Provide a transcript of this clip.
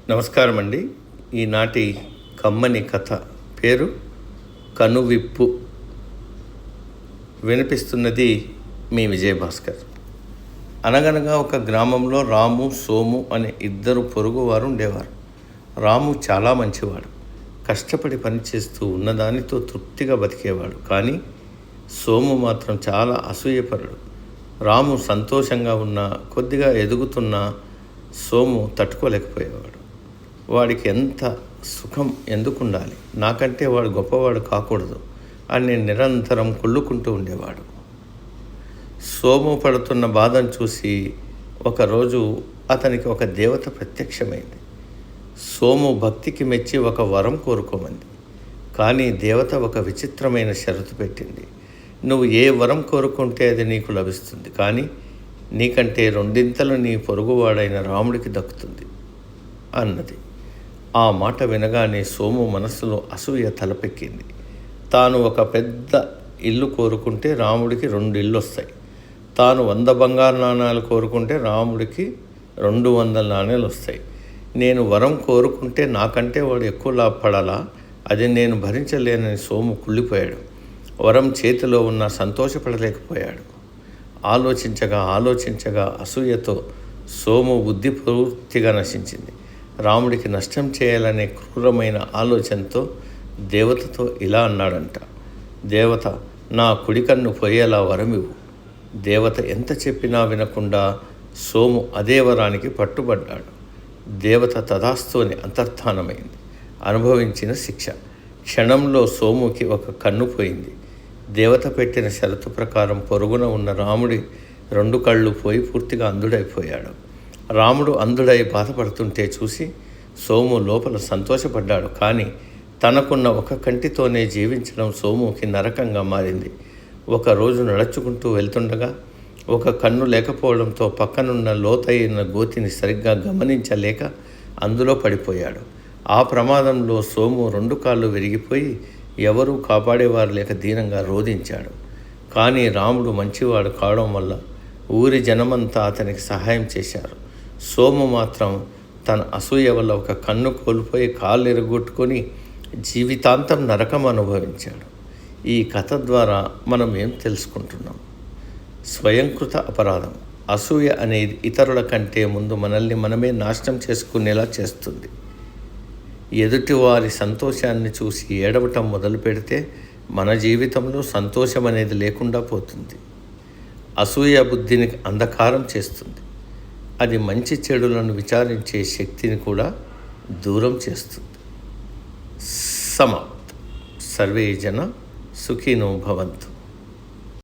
నమస్కారం అండి. ఈనాటి కమ్మని కథ పేరు కనువిప్పు. వినిపిస్తున్నది మీ విజయభాస్కర్. అనగనగా ఒక గ్రామంలో రాము, సోము అనే ఇద్దరు పొరుగువారు ఉండేవారు. రాము చాలా మంచివాడు, కష్టపడి పనిచేస్తూ ఉన్నదానితో తృప్తిగా బతికేవాడు. కానీ సోము మాత్రం చాలా అసూయపరుడు. రాము సంతోషంగా ఉన్నా, కొద్దిగా ఎదుగుతున్నా సోము తట్టుకోలేకపోయేవాడు. వాడికి ఎంత సుఖం ఎందుకుండాలి, నాకంటే వాడు గొప్పవాడు కాకూడదు అని నిరంతరం కుళ్ళుకుంటూ ఉండేవాడు. సోము పడుతున్న బాధను చూసి ఒకరోజు అతనికి ఒక దేవత ప్రత్యక్షమైంది. సోము భక్తికి మెచ్చి ఒక వరం కోరుకోమంది. కానీ దేవత ఒక విచిత్రమైన షరతు పెట్టింది. నువ్వు ఏ వరం కోరుకుంటే అది నీకు లభిస్తుంది, కానీ నీకంటే రెండింతలు నీ పొరుగువాడైన రాముడికి దక్కుతుంది అన్నది. ఆ మాట వినగానే సోము మనస్సులో అసూయ తలపెక్కింది. తాను ఒక పెద్ద ఇల్లు కోరుకుంటే రాముడికి 2 ఇళ్ళు వస్తాయి. తాను 100 బంగారు నాణాలు కోరుకుంటే రాముడికి 200 నాణాలు వస్తాయి. నేను వరం కోరుకుంటే నాకంటే వాడు ఎక్కువ లాభపడాలా? అది నేను భరించలేనని సోము కుళ్ళిపోయాడు. వరం చేతిలో ఉన్న సంతోషపడలేకపోయాడు. ఆలోచించగా అసూయతో సోము బుద్ధి పూర్తిగా నశించింది. రాముడికి నష్టం చేయాలనే క్రూరమైన ఆలోచనతో దేవతతో ఇలా అన్నాడంట. దేవత, నా కుడి కన్ను పోయేలా వరమివ్వు. దేవత ఎంత చెప్పినా వినకుండా సోము అదే వరానికి పట్టుబడ్డాడు. దేవత తదాస్తు అని అంతర్ధానమైంది. అనుభవించిన శిక్ష. క్షణంలో సోముకి ఒక కన్ను పోయింది. దేవత పెట్టిన షరతు ప్రకారం పొరుగున ఉన్న రాముడి 2 కళ్ళు పోయి పూర్తిగా అంధుడైపోయాడు. రాముడు అంధుడై బాధపడుతుంటే చూసి సోము లోపల సంతోషపడ్డాడు. కానీ తనకున్న ఒక కంటితోనే జీవించడం సోముకి నరకంగా మారింది. ఒకరోజు నడుచుకుంటూ వెళ్తుండగా ఒక కన్ను లేకపోవడంతో పక్కనున్న లోతైన గోతిని సరిగ్గా గమనించలేక అందులో పడిపోయాడు. ఆ ప్రమాదంలో సోము 2 కాళ్ళు విరిగిపోయి ఎవరూ కాపాడేవారు లేక దీనంగా రోధించాడు. కానీ రాముడు మంచివాడు కావడం వల్ల ఊరి జనమంతా అతనికి సహాయం చేశారు. సోము మాత్రం తన అసూయ వల్ల ఒక కన్ను కోల్పోయి కాళ్ళు ఎరగొట్టుకొని జీవితాంతం నరకం అనుభవించాడు. ఈ కథ ద్వారా మనం ఏం తెలుసుకుంటున్నాం? స్వయంకృత అపరాధం. అసూయ అనేది ఇతరుల కంటే ముందు మనల్ని మనమే నాశనం చేసుకునేలా చేస్తుంది. ఎదుటివారి సంతోషాన్ని చూసి ఏడవటం మొదలు పెడితే మన జీవితంలో సంతోషం అనేది లేకుండా పోతుంది. అసూయ బుద్ధిని అంధకారం చేస్తుంది. అది మంచి చెడులను విచారించే శక్తిని కూడా దూరం చేస్తుంది. సమాప్తం. సర్వే జన సుఖినో భవంతు.